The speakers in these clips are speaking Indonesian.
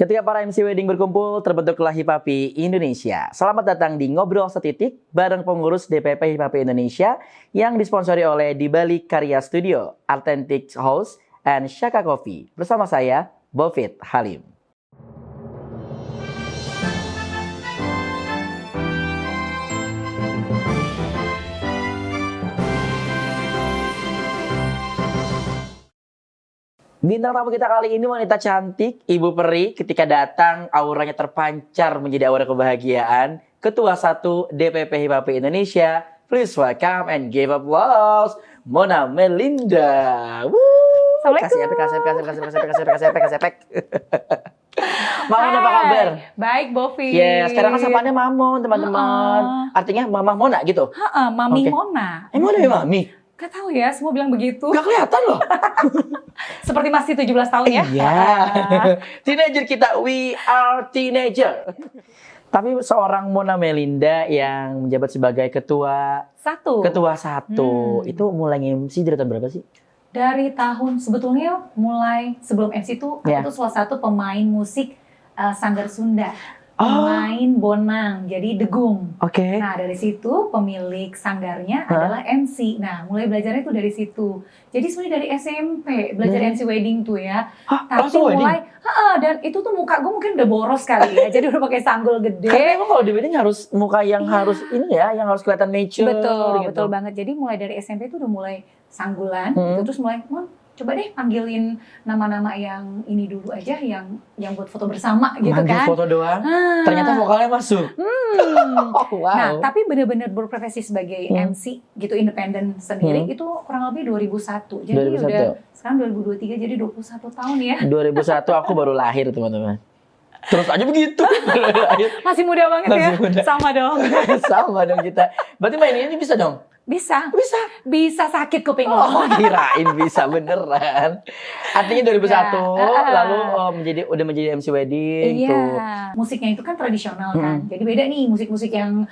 Ketika para MC Wedding berkumpul, terbentuklah Hipapi Indonesia. Selamat datang di Ngobrol Setitik bareng pengurus DPP Hipapi Indonesia yang disponsori oleh Di Balik Karya Studio, Authentic House, and Shaka Coffee. Bersama saya, Bovit Halim. Bintang tamu kita kali ini wanita cantik, Ibu Peri. Ketika datang, auranya terpancar menjadi aura kebahagiaan. Ketua 1 DPP Hipapi Indonesia. Please welcome and give applause Mona Melinda. Assalamualaikum. Kasih efek. Mama, apa kabar? Baik, Bovi. Ya, sekarang kan sapaannya Mamon, teman-teman. Artinya Mama Mona gitu? Mami Oke. Mona. Mona ya Mami? Gak tahu ya, semua bilang begitu. Gak kelihatan loh. Seperti masih 17 tahun ya. Iya. Teenager kita, we are teenager. Tapi seorang Mona Melinda yang menjabat sebagai ketua 1. Itu mulai MC dari tahun berapa sih? Dari tahun, sebetulnya mulai sebelum MC itu, aku tuh salah satu pemain musik Sanggar Sunda. Pemain bonang, jadi degung. Oke. Nah, dari situ pemilik sanggarnya adalah MC. Nah, mulai belajarnya tuh dari situ. Jadi sebenarnya dari SMP belajar MC wedding tuh ya. Tapi mulai, dan itu tuh muka gue mungkin udah boros kali ya. Jadi udah pakai sanggul gede. Karena emang kalau di wedding harus muka yang harus ini ya, yang harus kelihatan mature. Betul, gitu. betul banget. Jadi mulai dari SMP tuh udah mulai sanggulan, terus mulai, coba deh panggilin nama-nama yang ini dulu aja, yang buat foto bersama gitu. Manggil kan. Foto doang, ternyata vokalnya masuk. Wow. Nah, tapi benar-benar berprofesi sebagai MC gitu, independen sendiri, itu kurang lebih 2001. Jadi 2001. udah sekarang 2023, jadi 21 tahun ya. 2001 aku baru lahir, teman-teman. Terus aja begitu. Masih muda banget. Masih ya. muda. Sama dong. Sama dong kita. Berarti main ini bisa dong? Bisa sakit kuping lo. Oh, kirain bisa beneran. Artinya 2001 lalu udah menjadi MC wedding. Iya. Tuh. Musiknya itu kan tradisional kan. Jadi beda nih musik-musik yang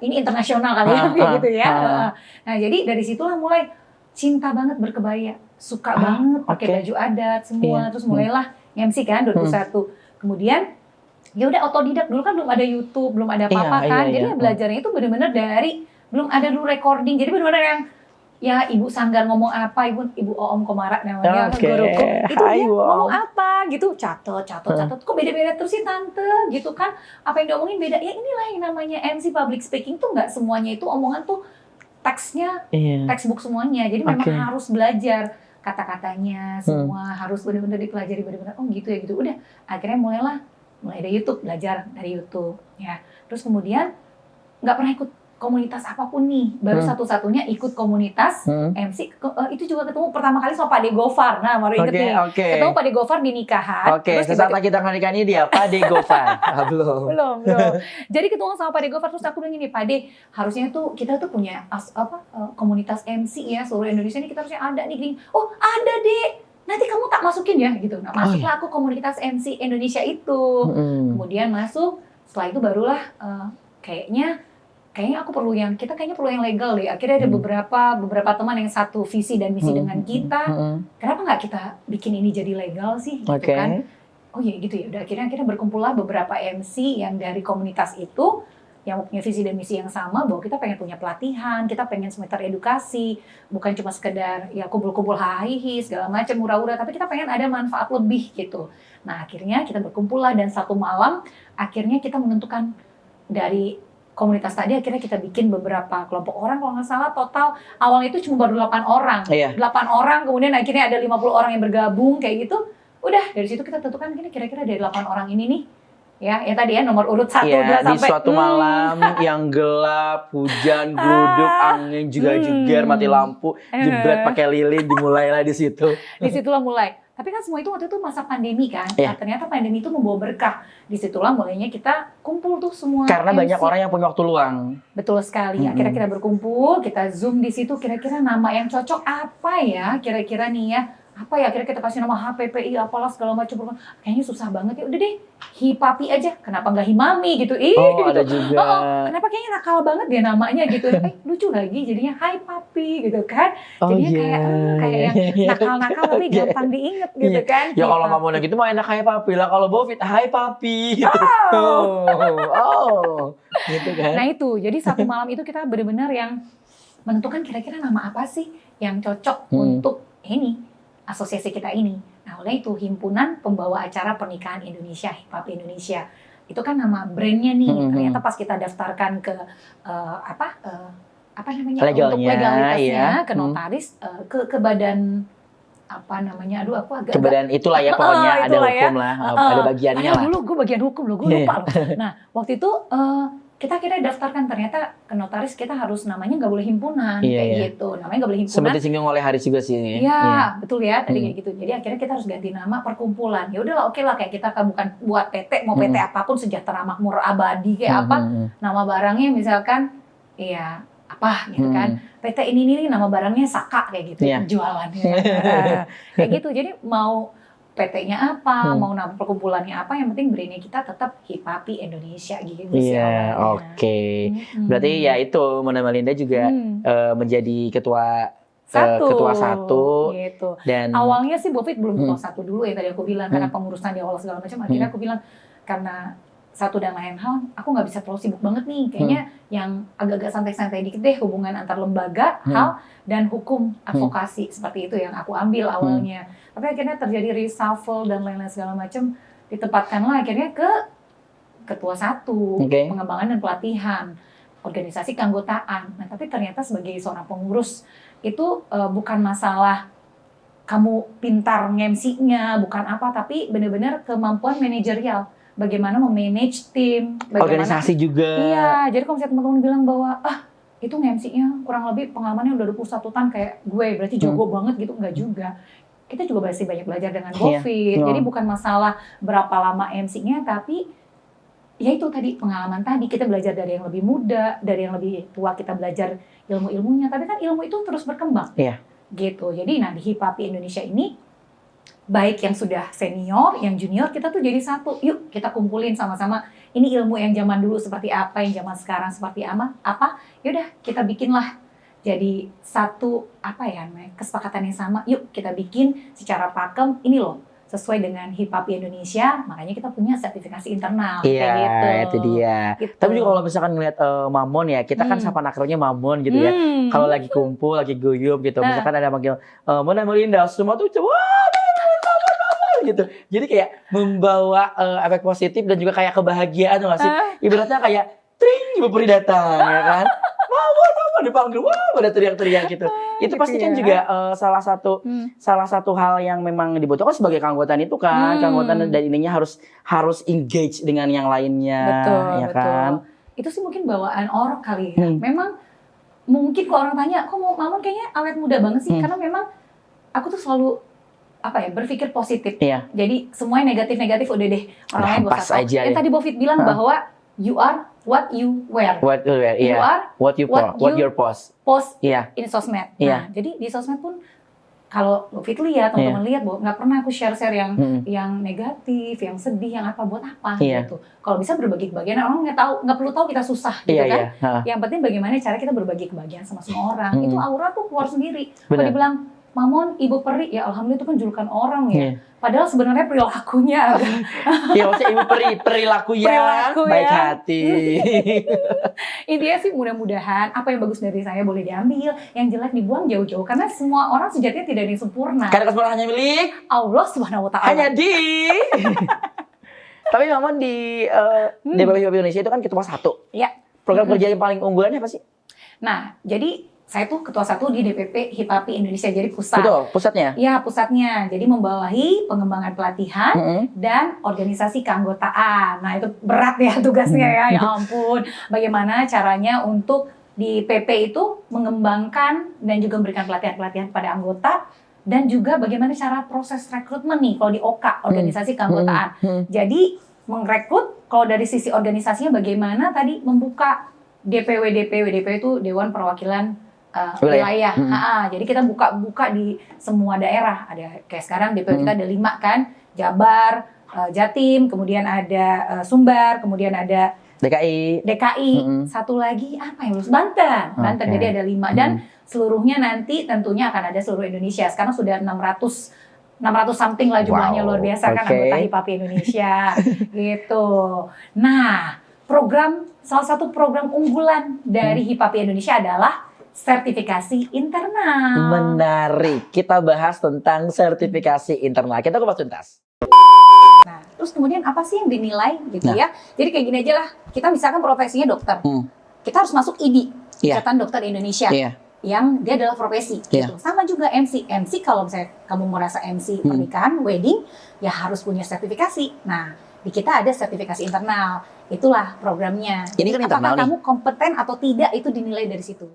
ini internasional kali ya gitu ya. Nah, jadi dari situlah mulai cinta banget berkebaya. Suka banget pakai baju adat semua. Terus mulailah MC kan 2001. Kemudian ya udah otodidak, dulu kan belum ada YouTube, belum ada apa-apa kan. Jadi belajarnya itu benar-benar dari, belum ada dulu recording. Jadi benar-benar yang ya ibu sanggar ngomong apa, ibu Oom Komara namanya, guruku. Itu dia ngomong apa gitu, catet. Kok beda-beda terus sih tante gitu kan. Apa yang diomongin beda. Ya inilah yang namanya MC public speaking tuh, nggak semuanya itu omongan tuh teksnya, textbook semuanya. Jadi memang harus belajar kata-katanya semua, harus benar-benar dipelajari benar-benar. Oh gitu ya gitu. Udah akhirnya mulai dari YouTube, belajar dari YouTube ya. Terus kemudian nggak pernah ikut komunitas apapun nih, baru satu-satunya ikut komunitas MC. Itu juga ketemu pertama kali sama Pak De Gofar. Nah, baru inget nih, ketemu Pak De Gofar di nikahan. Sesaat lagi kita akan nikahan ini dia, Pak De Gofar. Belum. Jadi ketemu sama Pak De Gofar, terus aku bilang gini, Pak De, harusnya tuh kita tuh punya komunitas MC ya, seluruh Indonesia ini kita harusnya ada nih. Gini. Oh, ada deh. Nanti kamu tak masukin ya gitu. Nah, masuklah aku komunitas MC Indonesia itu. Kemudian masuk, setelah itu barulah kayaknya aku kita kayaknya perlu yang legal deh. Akhirnya ada beberapa teman yang satu visi dan misi dengan kita. Kenapa nggak kita bikin ini jadi legal sih? Gitu kan? Oh iya gitu ya. Udah akhirnya berkumpullah beberapa MC yang dari komunitas itu, yang punya visi dan misi yang sama, bahwa kita pengen punya pelatihan, kita pengen semester edukasi, bukan cuma sekedar ya kumpul-kumpul hahihi segala macam murah-murah, tapi kita pengen ada manfaat lebih gitu. Nah akhirnya kita berkumpullah, dan satu malam akhirnya kita menentukan dari komunitas tadi, akhirnya kita bikin beberapa kelompok orang, kalau nggak salah total awalnya itu cuma baru 8 orang. 8 orang, kemudian akhirnya ada 50 orang yang bergabung kayak gitu. Udah dari situ kita tentukan gini, kira-kira dari 8 orang ini nih, ya tadi ya nomor urut 1, 2 sampai di suatu malam yang gelap, hujan, gluduk, angin juga jeger, mati lampu, jebret pakai lilin, dimulailah di situ. Disitulah mulai. Tapi kan semua itu waktu itu masa pandemi kan. Nah, ternyata pandemi itu membawa berkah. Disitulah mulainya kita kumpul tuh semua. Karena MC. banyak orang yang punya waktu luang. Betul sekali. Akhirnya kita berkumpul, kita zoom di situ. Kira-kira nama yang cocok apa ya? Kira-kira nih ya. Apa ya? Kira-kira kita kasih nama HPPI, apalah segala macam. Kayaknya susah banget ya. Udah deh, Hipapi aja, kenapa nggak Himami gitu? Oh, Gitu. ada juga. Kenapa kayaknya nakal banget dia namanya gitu? Lucu lagi jadinya Hai Papi gitu kan? Oh Jadinya iya. kayak yang nakal-nakal tapi Oke. gampang diinget gitu Iya. kan? Ya kalau Hipapi. ngomongnya gitu mah enak Hai Papi lah. Kalau Bovit, Hai Papi. Gitu. Gitu kan. Nah itu, jadi satu malam itu kita benar-benar yang menentukan kira-kira nama apa sih yang cocok untuk ini asosiasi kita ini. Nah oleh itu Himpunan Pembawa Acara Pernikahan Indonesia, Hipapi Indonesia. Itu kan nama brandnya nih. Ternyata pas kita daftarkan ke apa namanya Legalnya, untuk legalitasnya iya. ke notaris, ke badan apa namanya, aduh aku agak Kemudian itulah ya pokoknya ada itulah ya. hukum lah, ada bagiannya Padahal lah. dulu gue bagian hukum loh, gue lupa loh. Nah waktu itu kita daftarkan, ternyata ke notaris kita harus namanya nggak boleh himpunan Iya, kayak iya. gitu, namanya nggak boleh himpunan. Seperti disinggung oleh Haris juga sih ini. Iya, betul ya tadi kayak gitu. Jadi akhirnya kita harus ganti nama perkumpulan. Ya udahlah, oke lah, kayak kita kan bukan buat PT, mau PT apapun, Sejahtera Makmur Abadi kayak apa, nama barangnya misalkan iya apa gitu kan. PT ini nama barangnya Saka kayak gitu, jualan ya. Kayak gitu. Jadi mau PT-nya apa, mau nama perkumpulannya apa, yang penting brandnya kita tetap Hipapi Indonesia gitu sih. Iya, oke. Berarti ya itu Mona Melinda juga menjadi ketua satu gitu. Dan awalnya sih Bovit belum ketua satu dulu ya, tadi aku bilang karena pengurusan di awal segala macam. Akhirnya aku bilang karena satu dan lain hal, aku nggak bisa terlalu sibuk banget nih. Kayaknya yang agak-agak santai-santai dikit deh, hubungan antar lembaga, hal, dan hukum advokasi. Seperti itu yang aku ambil awalnya. Tapi akhirnya terjadi reshuffle dan lain-lain segala macam. Ditempatkanlah akhirnya ke ketua satu, pengembangan dan pelatihan, organisasi keanggotaan. Nah tapi ternyata sebagai seorang pengurus, itu bukan masalah kamu pintar nge-MC-nya, bukan apa, tapi benar-benar kemampuan manajerial. Bagaimana memanage tim, organisasi juga. Iya, jadi kalau misalnya teman-teman bilang bahwa itu nge-MC-nya kurang lebih pengalamannya udah 21 tahun kayak gue, berarti jago banget gitu, enggak juga. Kita juga masih banyak belajar dengan Bovit. Jadi bukan masalah berapa lama MC-nya, tapi ya itu tadi pengalaman tadi, kita belajar dari yang lebih muda, dari yang lebih tua kita belajar ilmu-ilmunya, tapi kan ilmu itu terus berkembang. Iya. Gitu. Jadi di Hipapi Indonesia ini baik yang sudah senior, yang junior, kita tuh jadi satu. Yuk kita kumpulin sama-sama. Ini ilmu yang zaman dulu seperti apa, yang zaman sekarang seperti apa. Yaudah kita bikinlah jadi satu kesepakatan yang sama. Yuk kita bikin secara pakem. Ini loh sesuai dengan Hipapi Indonesia. Makanya kita punya sertifikasi internal. Iya, kayak gitu. Itu dia. Gitu. Tapi juga kalau misalkan ngeliat Mamon ya, kita kan sapa nakranya Mamon gitu ya. Kalau lagi kumpul, lagi guyup gitu. Misalkan ada manggil Mona Melinda, semua tuh gitu. Jadi kayak membawa efek positif dan juga kayak kebahagiaan nggak sih? Ibaratnya kayak tring, Ibu Peri datang ya kan? Mama dipanggil, wah pada teriak-teriak gitu. Itu pasti kan juga salah satu hal yang memang dibutuhkan sebagai keanggotaan itu kan. Keanggotaan dan ininya harus engage dengan yang lainnya. Betul, ya kan? Itu sih mungkin bawaan orang kali ya. Memang mungkin kalau orang tanya, kok Mamon kayaknya awet muda banget sih? Karena memang aku tuh selalu berpikir positif. Iya. Jadi semuanya negatif udah deh. Orang lain pas aja. Yang tadi Bovit bilang bahwa you are what you wear. What you wear, You are what your post. Post Iya. in sosmed. Iya. Nah, jadi di sosmed pun kalau Bovit lihat, teman-teman lihat bahwa nggak pernah aku share yang negatif, yang sedih, yang apa buat apa gitu. Kalau bisa berbagi kebahagiaan, orang nggak perlu tahu kita susah gitu kan. Yang penting bagaimana cara kita berbagi kebahagiaan sama semua orang. Itu aura tuh keluar sendiri. Kalau dibilang Mamon, Ibu Peri, ya alhamdulillah itu kan julukan orang ya. Padahal sebenarnya perilakunya ya maksudnya Ibu Peri, perilaku yang baik hati. Intinya sih mudah-mudahan apa yang bagus dari saya boleh diambil, yang jelek dibuang jauh-jauh. Karena semua orang sejatinya tidak ada yang sempurna. Karena kesempurnaan hanya milik Allah Subhanahu Wa Taala. Hanya di. Tapi Mamon di DPP Hipapi Indonesia itu kan ketua satu. Iya. Program kerja yang paling unggulannya apa sih? Nah, jadi saya tuh ketua satu di DPP Hipapi Indonesia, jadi pusat. Betul, pusatnya? Iya, pusatnya. Jadi membawahi pengembangan pelatihan dan organisasi keanggotaan. Nah, itu berat ya tugasnya ya, ya ampun. Bagaimana caranya untuk di PP itu mengembangkan dan juga memberikan pelatihan-pelatihan pada anggota, dan juga bagaimana cara proses rekrutmen nih kalau di OK, organisasi keanggotaan. Jadi merekrut, kalau dari sisi organisasinya bagaimana tadi membuka DPW itu Dewan Perwakilan wilayah. Jadi kita buka di semua daerah. Ada kayak sekarang DPW kita ada 5 kan, Jabar, Jatim, kemudian ada Sumbar, kemudian ada DKI. satu lagi apa yang lulus? Banten. Banten, Oke. jadi ada 5 dan seluruhnya nanti tentunya akan ada seluruh Indonesia. Sekarang sudah 600 something lah jumlahnya, Wow, luar biasa kan oke. anggota HIPAP Indonesia gitu. Nah, salah satu program unggulan dari HIPAP Indonesia adalah sertifikasi internal. Menarik. Kita bahas tentang sertifikasi internal. Kita kupas tuntas. Nah, terus kemudian apa sih yang dinilai gitu Nah. ya? Jadi kayak gini aja lah. Kita misalkan profesinya dokter. Kita harus masuk IDI, Iya. Ikatan Dokter Indonesia. Iya. Yang dia adalah profesi Iya. gitu. Sama juga MC. MC kalau misalnya kamu merasa MC pernikahan, wedding, ya harus punya sertifikasi. Nah, di kita ada sertifikasi internal. Itulah programnya. Ini kan Jadi, internal apakah nih. kamu kompeten atau tidak itu dinilai dari situ.